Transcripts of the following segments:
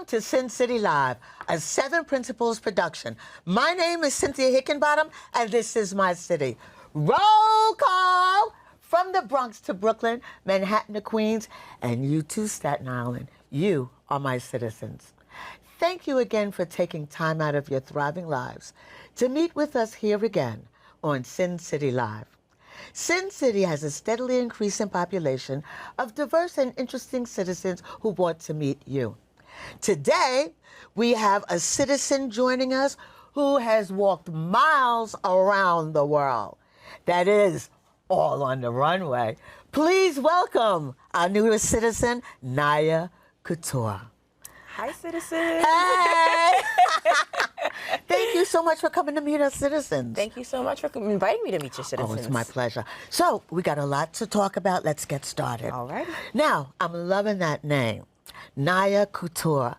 to Cyncity Live, a Seven Principles production. My name is Cynthia Hickenbottom, and this is my city. Roll call from the Bronx to Brooklyn, Manhattan to Queens, and you to Staten Island. You are my citizens. Thank you again for taking time out of your thriving lives to meet with us here again on Cyncity Live. Cyncity has a steadily increasing population of diverse and interesting citizens who want to meet you. Today, we have a citizen joining us who has walked miles around the world. That is, all on the runway. Please welcome our newest citizen, Nya Cout're. Hi, citizens. Hey! Thank you so much for coming to meet our citizens. Thank you so much for inviting me to meet your citizens. Oh, it's my pleasure. So, we got a lot to talk about. Let's get started. All right. Now, I'm loving that name, Nya Cout're,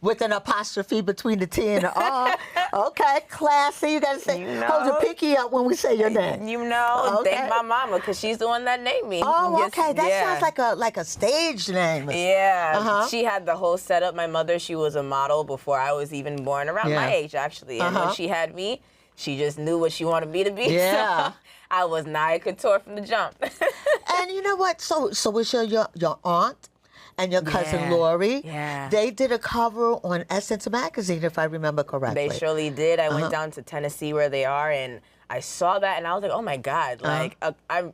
with an apostrophe between the T and the R. Okay, classy. You got to say, hold your pinky up when we say your name. You know, Okay. thank my mama, because she's the one that named me. Oh, Yes, okay. That yeah. sounds like a stage name. Yeah, she had the whole setup. My mother, she was a model before I was even born, around my age, actually. And when she had me, she just knew what she wanted me to be. Yeah. So I was Nya Cout're from the jump. And you know what? So was your aunt and your cousin Lori? Yeah. They did a cover on Essence magazine, if I remember correctly. They surely did. I went down to Tennessee where they are, and I saw that, and I was like, oh my God, like,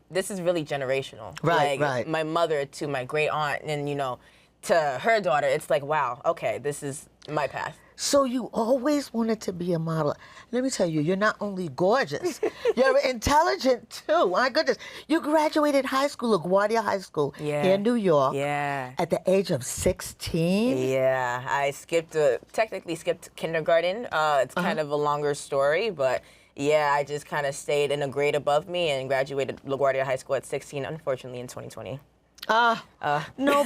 this is really generational. Right, like, right. My mother to my great aunt, and, you know, to her daughter, it's like, wow, okay, this is my path. So you always wanted to be a model. Let me tell you, you're not only gorgeous, you're intelligent too. My goodness. You graduated high school, LaGuardia High School here in New York at the age of 16. Yeah, I technically skipped kindergarten. It's kind of a longer story, but yeah, I just kind of stayed in a grade above me and graduated LaGuardia High School at 16, unfortunately, in 2020. No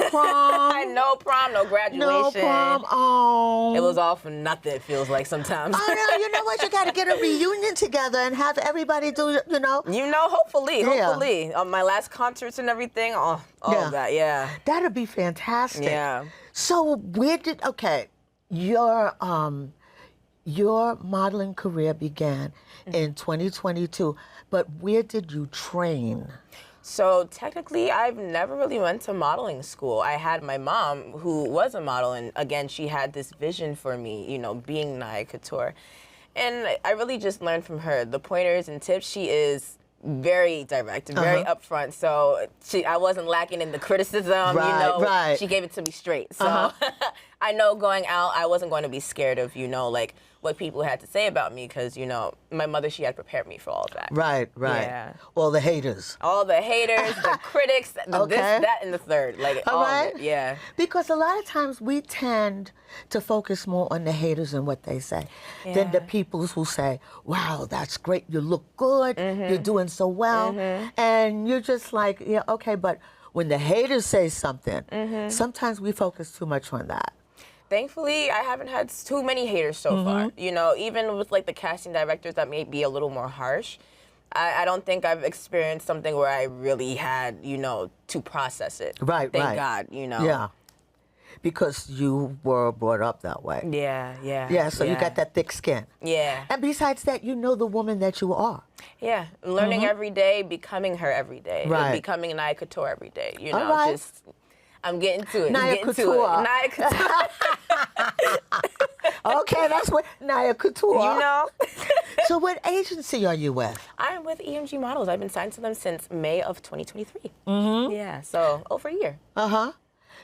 prom. No prom, no graduation. No prom. Oh. It was all for nothing, it feels like sometimes. Oh, no, you know what? You got to get a reunion together and have everybody do, you know. You know, hopefully. My last concerts and everything, all of that, yeah. That'd be fantastic. Yeah. So your modeling career began in 2022, but where did you train? So technically, I've never really went to modeling school. I had my mom, who was a model, and again, she had this vision for me, you know, being Nya Cout're. And I really just learned from her the pointers and tips. She is very direct, very upfront. So I wasn't lacking in the criticism, you know. She gave it to me straight. So I know going out, I wasn't going to be scared of, you know, like what people had to say about me, because, you know, my mother, she had prepared me for all of that. Right. Yeah. All the haters. All the haters, the critics, this, that, and the third. Like, all of it, yeah. Because a lot of times we tend to focus more on the haters and what they say than the people who say, wow, that's great, you look good, you're doing so well. And you're just like, yeah, okay, but when the haters say something, sometimes we focus too much on that. Thankfully, I haven't had too many haters so far. You know, even with like the casting directors that may be a little more harsh, I don't think I've experienced something where I really had, you know, to process it. Thank God, you know. Yeah. Because you were brought up that way. Yeah, so you got that thick skin. Yeah. And besides that, you know the woman that you are. Yeah, learning every day, becoming her every day. Becoming Nya Cout're every day, you know, just... I'm getting to it. Nya Cout're. Nya Cout're. Okay, that's what Nya Cout're. You know. So what agency are you with? I'm with EMG Models. I've been signed to them since May of 2023. Yeah, so over a year.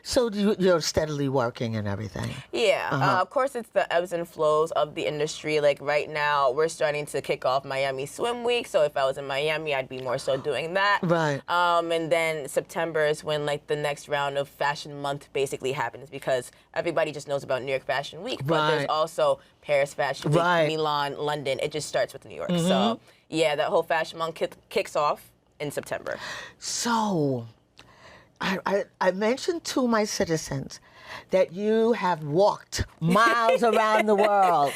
So you're steadily working and everything? Yeah. Of course, it's the ebbs and flows of the industry. Like right now, we're starting to kick off Miami Swim Week. So if I was in Miami, I'd be more so doing that. Right. And then September is when like the next round of Fashion Month basically happens, because everybody just knows about New York Fashion Week. But there's also Paris Fashion Week, Milan, London. It just starts with New York. So yeah, that whole Fashion Month kicks off in September. So... I mentioned to my citizens that you have walked miles around the world.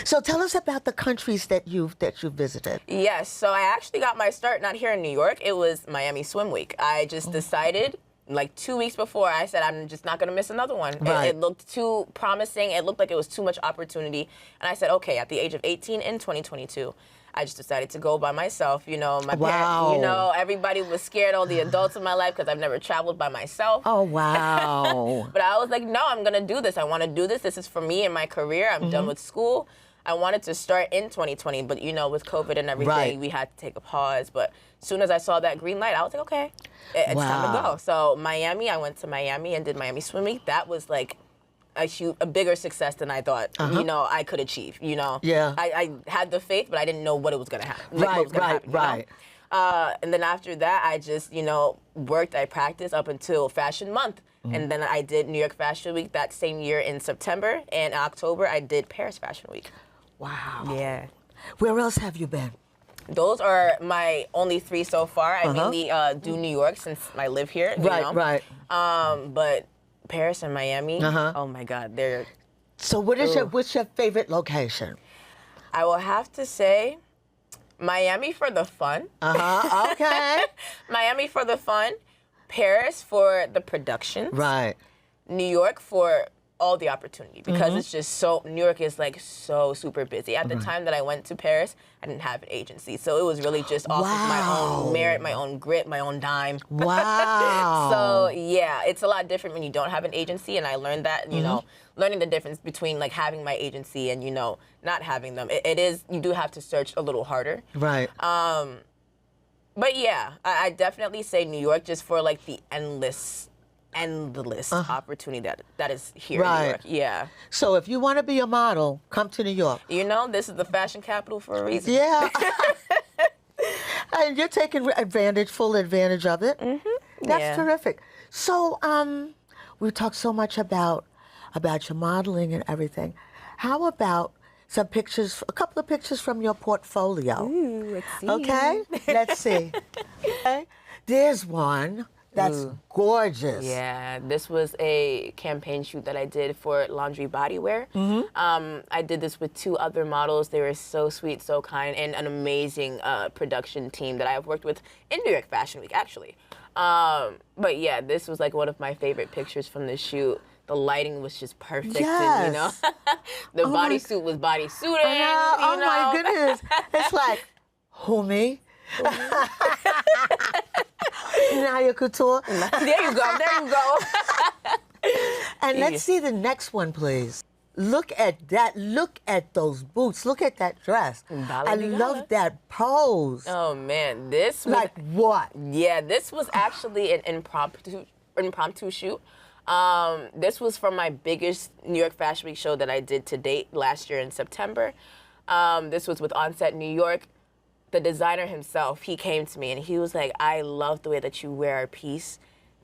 So tell us about the countries that you've visited. Yes, so I actually got my start not here in New York. It was Miami Swim Week. I just decided like 2 weeks before, I said, I'm just not going to miss another one. Right. It looked too promising. It looked like it was too much opportunity. And I said, okay, at the age of 18 in 2022, I just decided to go by myself. You know, my parents, you know, everybody was scared, all the adults in my life, because I've never traveled by myself. Oh, wow. But I was like, no, I'm going to do this. I want to do this. This is for me and my career. I'm done with school. I wanted to start in 2020, but, you know, with COVID and everything, we had to take a pause. But as soon as I saw that green light, I was like, okay, it's time to go. So Miami, I went to Miami and did Miami Swim Week. That was like a bigger success than I thought, you know, I could achieve, you know. Yeah. I had the faith, but I didn't know what it was going to happen. Right. And then after that, I just, you know, worked, I practiced up until Fashion Month. And then I did New York Fashion Week that same year in September. And in October, I did Paris Fashion Week. Wow. Yeah. Where else have you been? Those are my only 3 so far. I mainly do New York since I live here. You know? Right. But Paris and Miami, oh my God, they're... So what's your favorite location? I will have to say Miami for the fun. Okay. Miami for the fun. Paris for the production. Right. New York for all the opportunity, because it's just so, New York is like so super busy. At the time that I went to Paris, I didn't have an agency. So it was really just off of my own merit, my own grit, my own dime. Wow. So yeah, it's a lot different when you don't have an agency, and I learned that, you know, learning the difference between like having my agency and, you know, not having them. It is, you do have to search a little harder. Right. But yeah, I definitely say New York just for like the endless opportunity that is here in New York. Yeah. So if you want to be a model, come to New York. You know, this is the fashion capital for a reason. Yeah. And you're taking full advantage of it. That's terrific. So we talked so much about your modeling and everything. How about some pictures, a couple of pictures from your portfolio? Ooh, let's see. Okay, let's see. Okay. There's one. That's gorgeous. Yeah, this was a campaign shoot that I did for Laundry Bodywear. I did this with 2 other models. They were so sweet, so kind, and an amazing production team that I have worked with in New York Fashion Week, actually. But yeah, this was like one of my favorite pictures from the shoot. The lighting was just perfect, and, you know, the bodysuit was bodysuiting. Oh my goodness! It's like, who, me? Nya Cout're. There you go. And let's see the next one, please. Look at that. Look at those boots. Look at that dress. I love that pose. Oh man, this was, like what? Yeah, this was actually an impromptu shoot. This was from my biggest New York Fashion Week show that I did to date last year in September. This was with Onset New York. The designer himself, he came to me and he was like, I love the way that you wear our piece.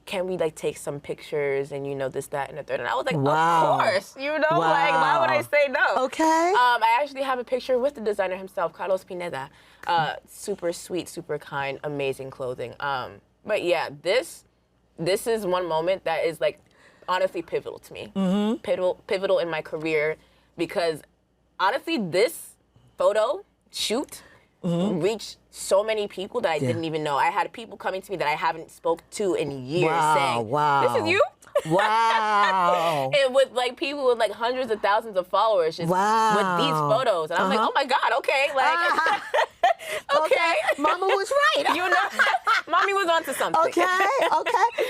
Can we like take some pictures and, you know, this, that, and the third? And I was like, of course, you know, like, why would I say no? Okay. I actually have a picture with the designer himself, Carlos Pineda. Super sweet, super kind, amazing clothing. But yeah, this is one moment that is like honestly pivotal to me. Pivotal in my career, because honestly, this photo shoot reached so many people that I didn't even know. I had people coming to me that I haven't spoke to in years saying, this is you? Wow. And with like people with like hundreds of thousands of followers just with these photos. And I'm like, oh my God, okay. Like, okay. Mama was right. You know, mommy was onto something. Okay.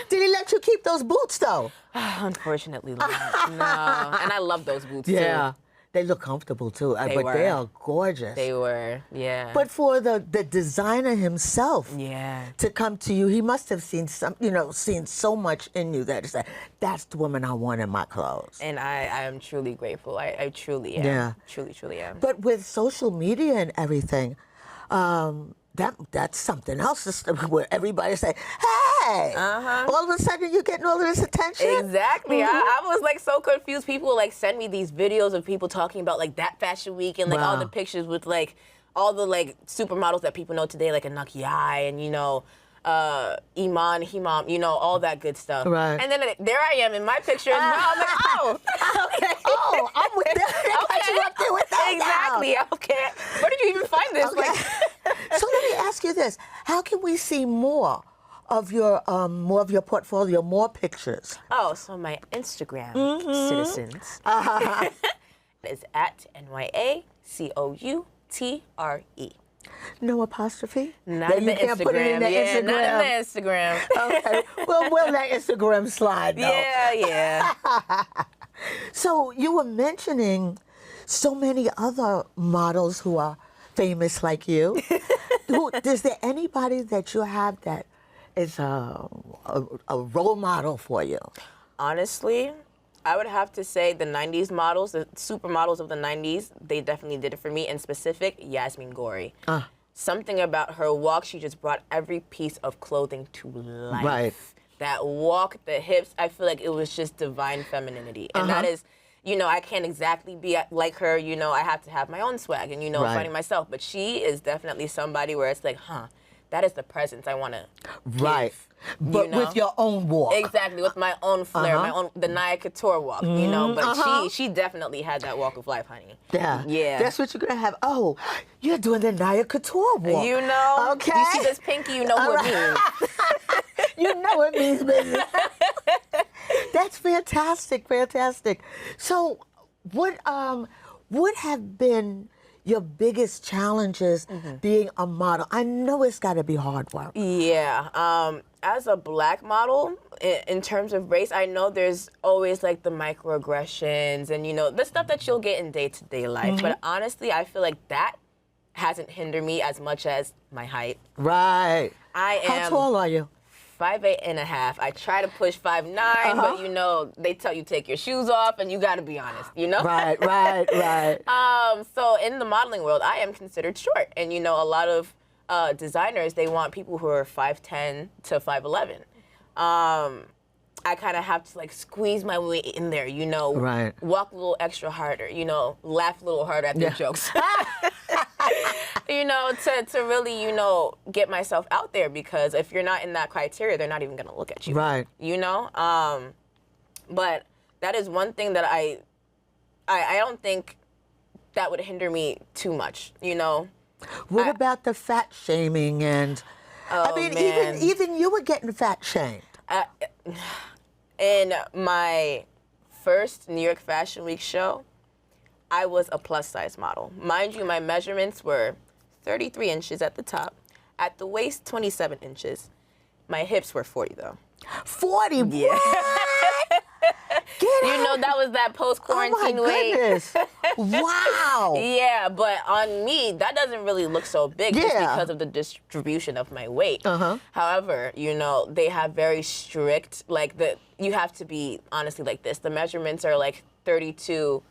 Did he let you keep those boots though? Unfortunately, no. And I love those boots too. They look comfortable too, They but were. they are gorgeous. They were, yeah. But for the designer himself to come to you, he must have seen seen so much in you that he said, that's the woman I want in my clothes. And I am truly grateful. I truly am. Yeah. Truly am. But with social media and everything, that's something else where everybody say, hey, all of a sudden you're getting all of this attention. Exactly. I was like so confused. People would like send me these videos of people talking about like that fashion week and like all the pictures with like all the like supermodels that people know today, like a Nakiai and, you know, Iman, Himam, you know, all that good stuff. Right. And then there I am in my picture as well. I'm like, oh, okay. Oh, I'm with that. Okay. You up there with that Exactly. now. Okay. Where did you even find this? Okay. Like, So let me ask you this. How can we see more of your more of your portfolio, more pictures? Oh, so my Instagram citizens is at NyaCoutre. No apostrophe? Not That in you the can't Instagram. put it in the yeah, Instagram. not in the Instagram. Okay. Well, we'll let Instagram slide though. Yeah. So you were mentioning so many other models who are famous like you. Is there anybody that you have that is a role model for you? Honestly, I would have to say the 90s models, the supermodels of the 90s, they definitely did it for me. In specific, Yasmin Gori. Something about her walk, she just brought every piece of clothing to life. Right. That walk, the hips, I feel like it was just divine femininity. And that is, I can't exactly be like her. I have to have my own swag and, Right. finding myself. But she is definitely somebody where it's like, that is the presence I want to Right. give. But with your own walk. Exactly, with my own flair, the Nya Cout're walk, But she definitely had that walk of life, honey. Yeah. Yeah. That's what you're going to have. Oh, you're doing the Nya Cout're walk. Okay. You see this pinky, you know who it means. You know it means business. That's fantastic, fantastic. So what have been your biggest challenges being a model? I know it's got to be hard work. Yeah. As a black model, in terms of race, I know there's always like the microaggressions and, the stuff that you'll get in day-to-day life. But honestly, I feel like that hasn't hindered me as much as my height. Right. I am. How tall are you? 5'8.5". I try to push 5'9", but they tell you take your shoes off and you got to be honest, Right. So in the modeling world, I am considered short, and a lot of designers, they want people who are 5'10" to 5'11". I kind of have to like squeeze my way in there, Right. Walk a little extra harder, laugh a little harder at their jokes. To really, get myself out there, because if you're not in that criteria, they're not even going to look at you. Right. But that is one thing that I don't think that would hinder me too much, What about the fat shaming and? Oh, I mean, man. even you were getting fat shamed. In my first New York Fashion Week show, I was a plus size model. Mind you, my measurements were 33 inches at the top. At the waist, 27 inches. My hips were 40 though. 40? Yeah. What? Get out. That was that post-quarantine Oh my weight. goodness. Wow. Yeah, but on me, that doesn't really look so big just Yeah. because of the distribution of my weight. However, they have very strict, you have to be honestly like this. The measurements are like 32,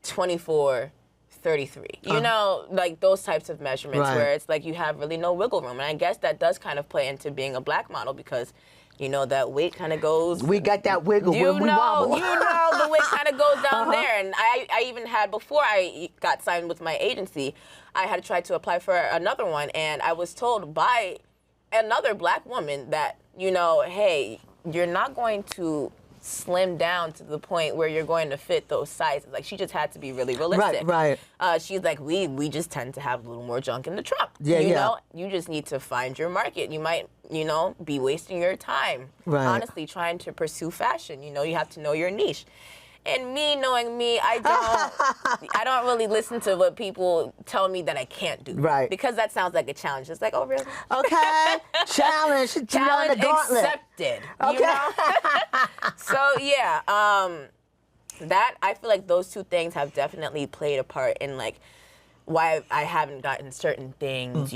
24, 33. Those types of measurements Right. where it's like you have really no wiggle room. And I guess that does kind of play into being a black model, because that weight kind of goes. We got that wiggle when we wobble. The weight kind of goes down there. And I even had, before I got signed with my agency, I had tried to apply for another one, and I was told by another black woman that, hey, you're not going to slim down to the point where you're going to fit those sizes. Like, she just had to be really realistic. Right. She's like, we just tend to have a little more junk in the trunk. Yeah, you yeah. know, you just need to find your market. You might, be wasting your time. Right. Honestly, trying to pursue fashion. You have to know your niche. And me, knowing me, I don't really listen to what people tell me that I can't do. Right. Because that sounds like a challenge. It's like, oh, really? Okay. Challenge. Challenge the gauntlet. accepted. Okay. So yeah, that, I feel like those two things have definitely played a part in like why I haven't gotten certain things,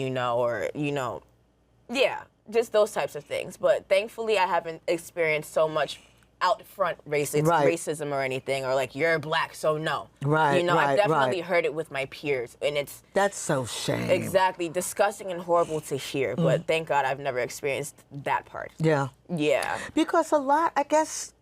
yeah, just those types of things. But thankfully, I haven't experienced so much out front racism or anything, or like, you're black, so no. Right, I've definitely right. heard it with my peers, and it's That's so shame. exactly disgusting and horrible to hear. But thank God I've never experienced that part. Yeah. Yeah. Because a lot, I guess,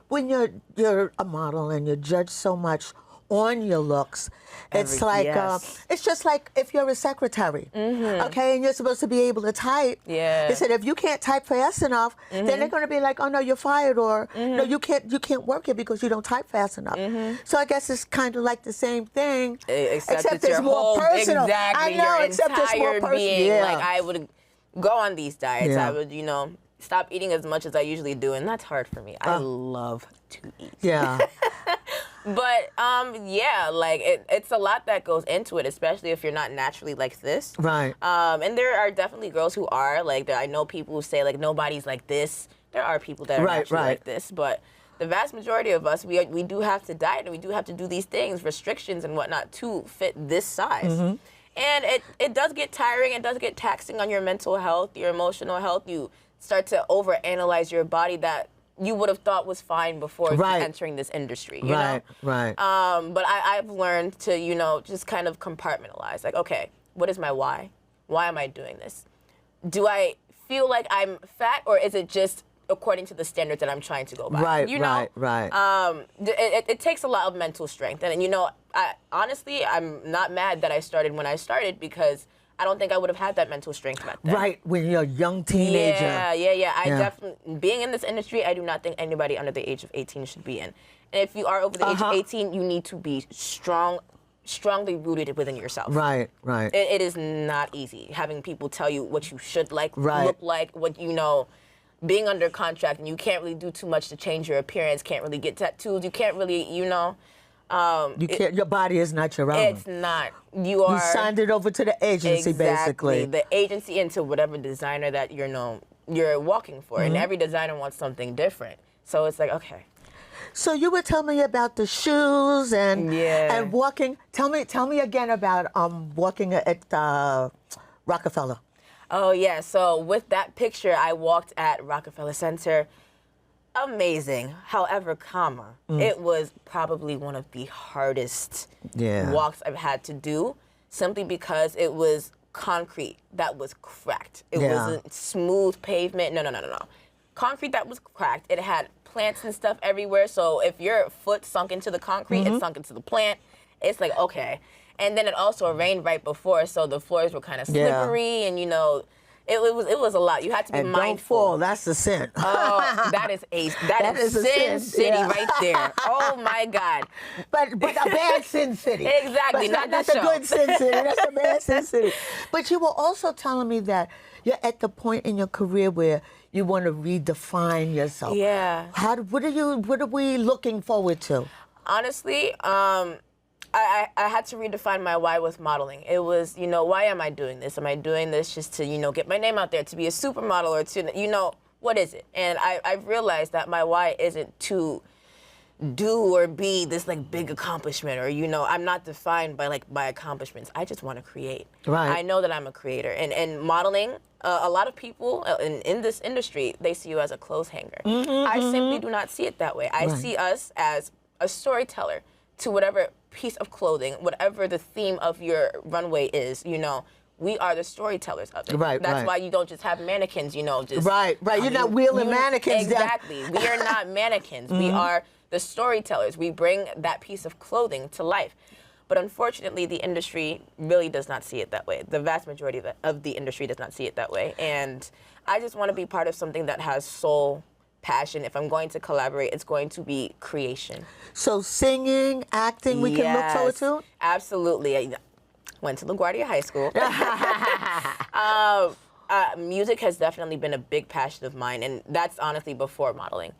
when you're a model and you're judged so much on your looks, it's like yes. it's just like if you're a secretary, okay, and you're supposed to be able to type. Yeah. They said if you can't type fast enough, then they're going to be like, oh no, you're fired, or no, you can't work here because you don't type fast enough. So I guess it's kind of like the same thing, Except it's it's your more whole, personal. exactly, I know, your except it's more entire personal. being. Yeah. Like, I would go on these diets. Yeah. I would, stop eating as much as I usually do, and that's hard for me. I love to eat. Yeah. But yeah, like it's a lot that goes into it, especially if you're not naturally like this. Right. And there are definitely girls who are like. I know people who say like nobody's like this. There are people that are naturally like this, but the vast majority of us, we do have to diet and we do have to do these things, restrictions and whatnot, to fit this size. Mm-hmm. And it does get tiring. It does get taxing on your mental health, your emotional health. You start to overanalyze your body that you would have thought was fine before entering this industry. You know? Right. But I've learned to, just kind of compartmentalize. Like, okay, what is my why? Why am I doing this? Do I feel like I'm fat, or is it just according to the standards that I'm trying to go by? Right. It takes a lot of mental strength. And, honestly, I'm not mad that I started when I started, because I don't think I would have had that mental strength back then. Right, when you're a young teenager. Yeah. I definitely, being in this industry, I do not think anybody under the age of 18 should be in. And if you are over the age of 18, you need to be strongly rooted within yourself. Right. It is not easy having people tell you what you should look like, what being under contract, and you can't really do too much to change your appearance, can't really get tattoos, you can't really, your body is not your own. It's not. You signed it over to the agency, basically. The agency, and to whatever designer that you're walking for. And every designer wants something different. So it's like, okay. So you were telling me about the shoes and walking. Tell me again about walking at Rockefeller. Oh yeah. So with that picture, I walked at Rockefeller Center. Amazing. However, it was probably one of the hardest walks I've had to do, simply because it was concrete that was cracked. It wasn't smooth pavement. No. Concrete that was cracked. It had plants and stuff everywhere. So if your foot sunk into the concrete, it sunk into the plant. It's like, okay. And then it also rained right before, so the floors were kind of slippery, and it was a lot. You had to be mindful. Don't fall. That's the sin. Oh, that is Sin City right there. Oh my God. But a bad Sin City. Exactly. But not a good Sin City. That's a bad Sin City. But you were also telling me that you're at the point in your career where you want to redefine yourself. Yeah. What are we looking forward to? Honestly, I had to redefine my why with modeling. It was, why am I doing this? Am I doing this just to, get my name out there, to be a supermodel, or to, what is it? And I've realized that my why isn't to do or be this like big accomplishment, or, I'm not defined by like my accomplishments. I just want to create. Right. I know that I'm a creator. And modeling, a lot of people in this industry, they see you as a clothes hanger. I simply do not see it that way. I see us as a storyteller to whatever piece of clothing, whatever the theme of your runway is, we are the storytellers of it. That's why you don't just have mannequins, just... Right. You're not wheeling mannequins down. Exactly. We are not mannequins. We are the storytellers. We bring that piece of clothing to life. But unfortunately, the industry really does not see it that way. The vast majority of the industry does not see it that way. And I just want to be part of something that has soul, passion. If I'm going to collaborate, it's going to be creation. So singing, acting, we can look forward to? Absolutely. I went to LaGuardia High School. Music has definitely been a big passion of mine, and that's honestly before modeling.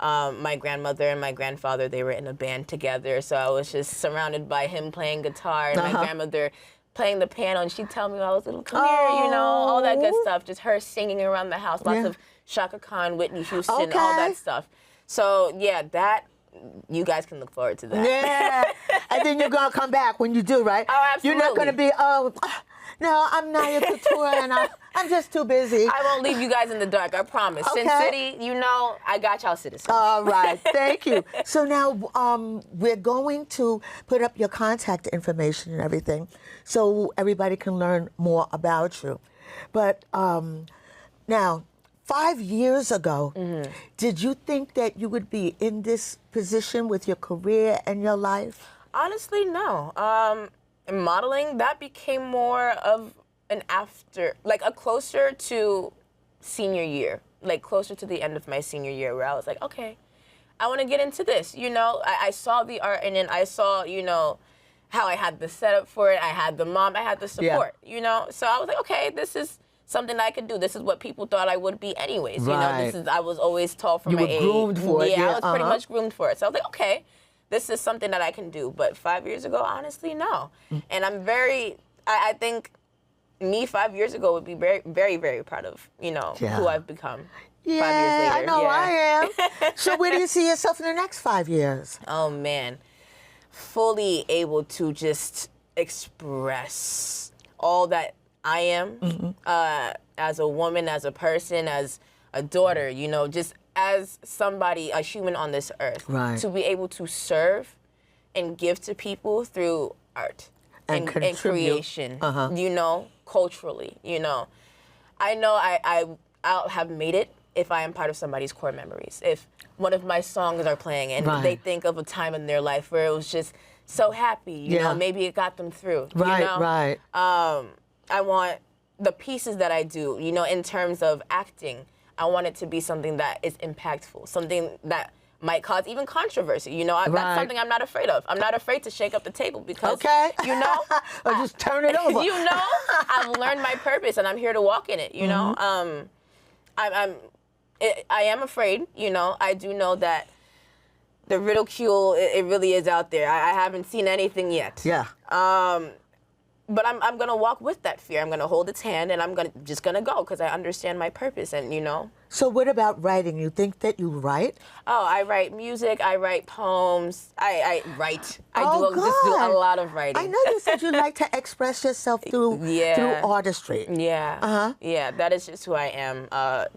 My grandmother and my grandfather, they were in a band together, so I was just surrounded by him playing guitar and my grandmother playing the piano, and she'd tell me when I was little, come here, all that good stuff. Just her singing around the house, lots of Shaka Khan, Whitney Houston, all that stuff. So yeah, that, you guys can look forward to that. Yeah, and then you're gonna come back when you do, right? Oh, absolutely. You're not gonna be, no, I'm Nya Cout're and I'm just too busy. I won't leave you guys in the dark, I promise. Okay. Cyncity, I got y'all citizens. All right, thank you. So now we're going to put up your contact information and everything so everybody can learn more about you. But now, 5 years ago, did you think that you would be in this position with your career and your life? Honestly, no. In modeling, that became more of an after, like a closer to senior year, like closer to the end of my senior year, where I was like, okay, I want to get into this. I saw the art, and then I saw, how I had the setup for it. I had the mom, I had the support, So I was like, okay, this is something I could do. This is what people thought I would be anyways. You know, Right. I was always tall for You my were age. groomed for it, Yeah, yeah, I was pretty uh-huh. much groomed for it. So I was like, okay, this is something that I can do. But 5 years ago, honestly, no. And I'm I think me 5 years ago would be very, very, very proud of, you know, Yeah. who I've become. Yeah, 5 years later. I know yeah. I am. So where do you see yourself in the next 5 years? Oh man, fully able to just express all that I am as a woman, as a person, as a daughter, you know, just as somebody, a human on this earth. Right. To be able to serve and give to people through art And contribute. creation, you know, culturally, you know. I know I'll have made it if I am part of somebody's core memories. If one of my songs are playing and Right. they think of a time in their life where it was just so happy, you know, maybe it got them through. Right, you know? right. I want the pieces that I do, you know, in terms of acting, I want it to be something that is impactful, something that might cause even controversy. You know, Right. that's something I'm not afraid of. I'm not afraid to shake up the table because, Okay. you know, Or just turn it over. you know, I've learned my purpose and I'm here to walk in it. You know, I am afraid. You know, I do know that the ridicule it really is out there. I haven't seen anything yet. Yeah. But I'm gonna walk with that fear. I'm gonna hold its hand and I'm just gonna go because I understand my purpose and you know. So what about writing? You think that you write? Oh, I write music. I write poems. I write. I Oh, just do a good. lot of writing. I know you said you like to express yourself through artistry. Yeah. Yeah, that is just who I am.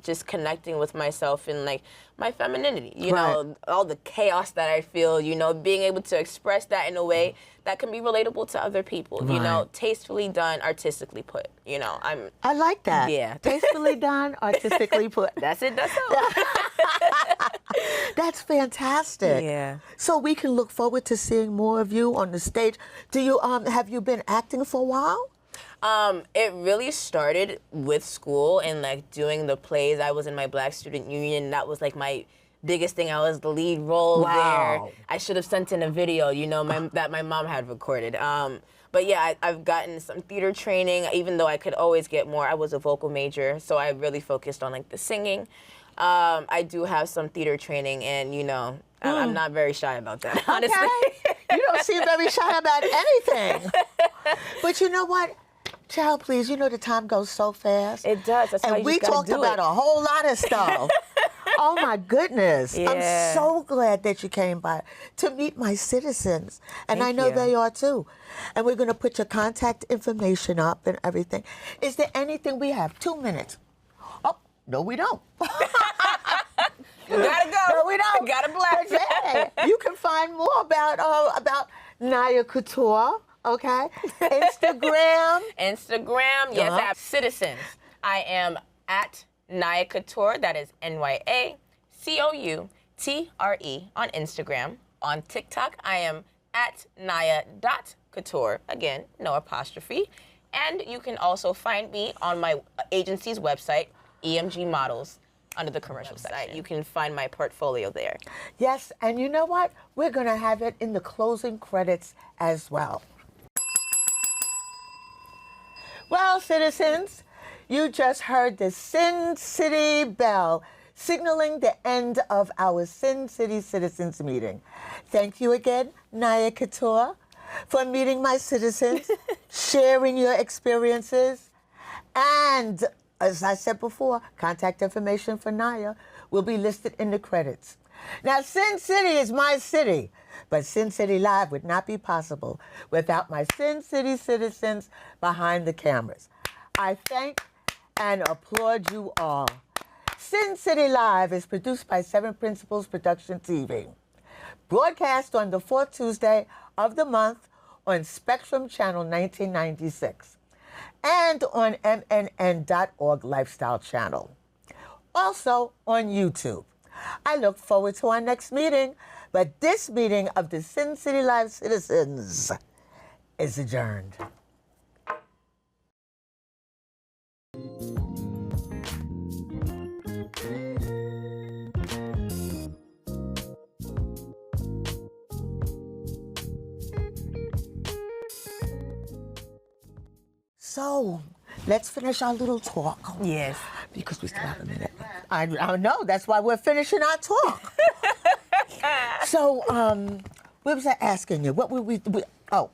Just connecting with myself and like my femininity. You know, all the chaos that I feel, you know, being able to express that in a way that can be relatable to other people. You know, tastefully done, artistically put. You know, I like that. Yeah. Tastefully done, artistically put. That's it, that's all. That's fantastic. Yeah. So we can look forward to seeing more of you on the stage. Do you have you been acting for a while? It really started with school and like doing the plays. I was in my Black Student Union. That was like my biggest thing. I was the lead role there. I should have sent in a video, you know, that my mom had recorded. But yeah, I've gotten some theater training, even though I could always get more. I was a vocal major, so I really focused on like the singing. I do have some theater training and, you know, I'm not very shy about that, honestly. Okay. You don't seem very shy about anything. But you know what? Child, please, you know the time goes so fast. It does. That's why and you we just gotta talked do about it. a whole lot of stuff. Oh my goodness. Yeah. I'm so glad that you came by to meet my citizens. And Thank I know you. they are too. And we're going to put your contact information up and everything. Is there anything we have? 2 minutes. Oh, no, we don't. You gotta go. No, we don't. Gotta blast. But, hey, you can find more about Nya Cout're, okay? Instagram. Instagram, yes, I have citizens. I am at Nya Cout're, that is NYACOUTRE on Instagram. On TikTok, I am at Nya.Couture, again, no apostrophe. And you can also find me on my agency's website, EMG Models, under the commercial section. You can find my portfolio there. Yes, and you know what? We're going to have it in the closing credits as well. Well, citizens, you just heard the Cyncity bell signaling the end of our Cyncity Citizens meeting. Thank you again, Nya Cout're, for meeting my citizens, sharing your experiences, and as I said before, contact information for Nya will be listed in the credits. Now, Cyncity is my city, but Cyncity Live would not be possible without my Cyncity citizens behind the cameras. I thank and applaud you all. Cyncity Live is produced by Seven Principles Production TV. Broadcast on the fourth Tuesday of the month on Spectrum Channel 1996 and on MNN.org Lifestyle Channel. Also on YouTube. I look forward to our next meeting, but this meeting of the Cyncity Live citizens is adjourned. So, let's finish our little talk. Yes. Because we still have a minute. I know, that's why we're finishing our talk. So, what was I asking you? What were oh,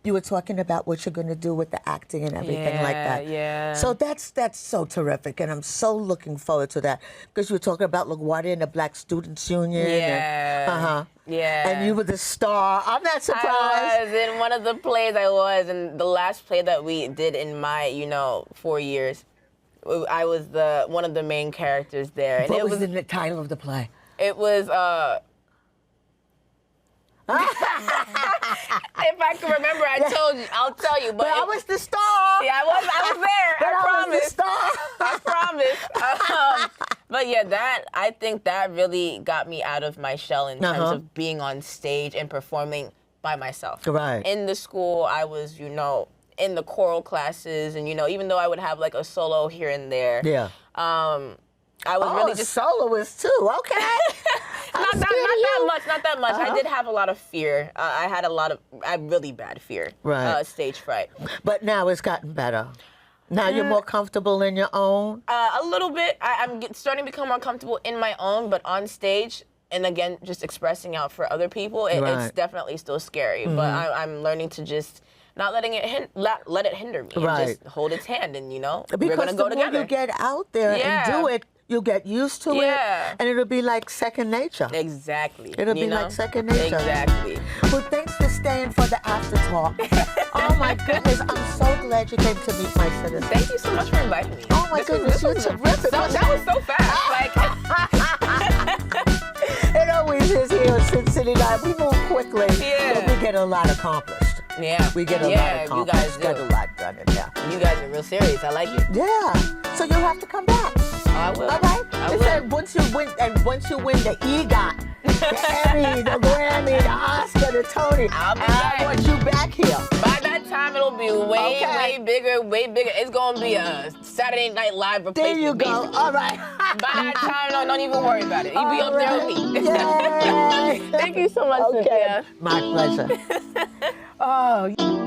you were talking about what you're going to do with the acting and everything like that. Yeah. So that's so terrific, and I'm so looking forward to that. Because you were talking about LaGuardia and the Black Students Union. Yeah. Yeah. And you were the star. I'm not surprised. I was in one of the plays and the last play that we did in my, 4 years, I was one of the main characters there. And What it was the title of the play? It was, if I can remember, I'll tell you. But I was the star. Yeah, I was there. But I promise. was the star. I promise. But yeah, I think that really got me out of my shell in terms of being on stage and performing by myself. Right. In the school, I was, in the choral classes, and even though I would have like a solo here and there. Yeah. I was really just soloist too. Okay. not that much. I did have a lot of fear. I had really bad fear. Right. Stage fright. But now it's gotten better. Now you're more comfortable in your own? A little bit. I'm starting to become more comfortable in my own, but on stage, and again, just expressing out for other people, it's definitely still scary. But I'm learning to just not letting it let it hinder me. Right. And just hold its hand, and because we're gonna go together. Because the more you get out there and do it, you'll get used to it, and it'll be like second nature. Exactly. It'll be like second nature. Exactly. Well, thanks for staying for the after talk. Oh my goodness, I'm so glad you came to meet my citizens. Thank you so much for inviting me. Oh my goodness, you're terrific. That was so fast. It always is here at Cyncity Live. We move quickly, but we get a lot accomplished. Yeah. We get a lot accomplished. You guys do. Get a lot done in here. You guys are real serious. I like it. Yeah. So you'll have to come back. I will. All right. I It said once you win the EGOT, the Emmy, the Grammy, the Oscar, the Tony, I want you back here. By that time, it'll be way bigger, way bigger. It's gonna be a Saturday Night Live replacement. There you go. Basically. All right. By that time, don't even worry about it. You'll be up there with me. Yay. Thank you so much, Cynthia. My pleasure. Oh.